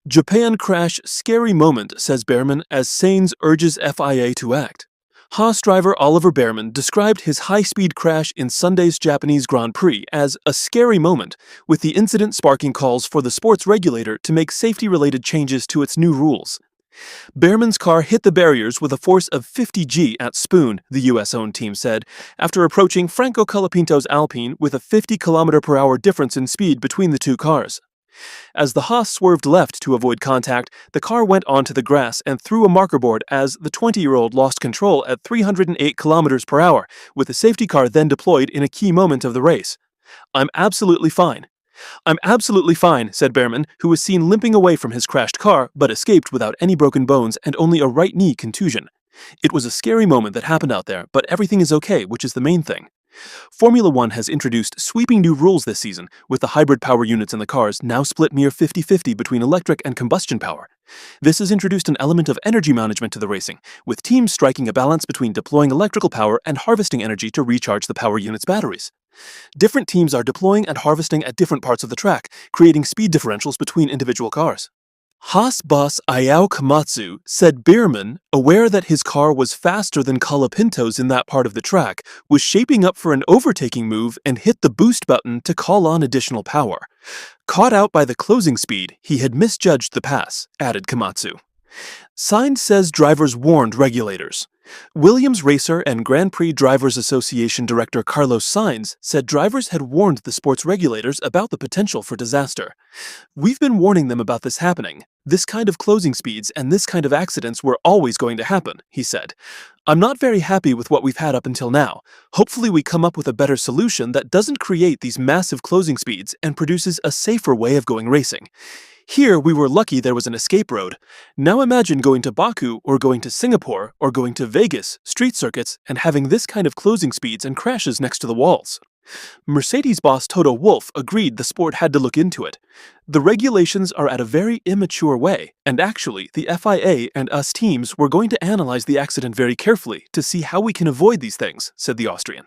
Japan crash scary moment, says Bearman as Sainz urges FIA to act. Haas driver Oliver Bearman described his high-speed crash in Sunday's Japanese Grand Prix as a scary moment, with the incident sparking calls for the sports regulator to make safety-related changes to its new rules. Bearman's car hit the barriers with a force of 50 G at Spoon, the US-owned team said, after approaching Franco Colapinto's Alpine with a 50 km/h difference in speed between the two cars. As the Haas swerved left to avoid contact, the car went onto the grass and through a marker board as the 20-year-old lost control at 308 km/h, with the safety car then deployed in a key moment of the race. "I'm absolutely fine. I'm absolutely fine," said Bearman, who was seen limping away from his crashed car but escaped without any broken bones and only a right knee contusion. "It was a scary moment that happened out there, but everything is okay, which is the main thing." Formula One has introduced sweeping new rules this season, with the hybrid power units in the cars now split near 50-50 between electric and combustion power. This has introduced an element of energy management to the racing, with teams striking a balance between deploying electrical power and harvesting energy to recharge the power unit's batteries. Different teams are deploying and harvesting at different parts of the track, creating speed differentials between individual cars. Haas boss Ayao Komatsu said Bearman, aware that his car was faster than Colapinto's in that part of the track, was shaping up for an overtaking move and hit the boost button to call on additional power. Caught out by the closing speed, he had misjudged the pass, added Komatsu. Sainz says drivers warned regulators. Williams racer and Grand Prix Drivers Association director Carlos Sainz said drivers had warned the sports regulators about the potential for disaster. "We've been warning them about this happening. This kind of closing speeds and this kind of accidents were always going to happen," he said. "I'm not very happy with what we've had up until now. Hopefully we come up with a better solution that doesn't create these massive closing speeds and produces a safer way of going racing. Here we were lucky there was an escape road. Now imagine going to Baku or going to Singapore or going to Vegas, street circuits, and having this kind of closing speeds and crashes next to the walls." Mercedes boss Toto Wolff agreed the sport had to look into it. "The regulations are at a very immature way, and actually the FIA and us teams were going to analyze the accident very carefully to see how we can avoid these things," said the Austrian.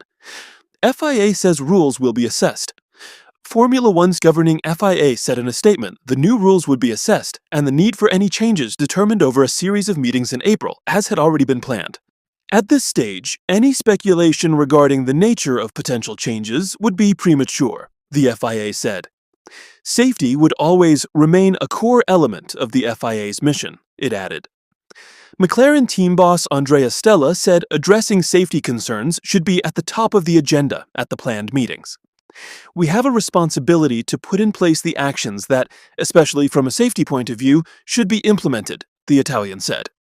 FIA says rules will be assessed. Formula One's governing FIA said in a statement the new rules would be assessed and the need for any changes determined over a series of meetings in April, as had already been planned. At this stage, any speculation regarding the nature of potential changes would be premature, the FIA said. Safety would always remain a core element of the FIA's mission, it added. McLaren team boss Andrea Stella said addressing safety concerns should be at the top of the agenda at the planned meetings. "We have a responsibility to put in place the actions that, especially from a safety point of view, should be implemented," the Italian said.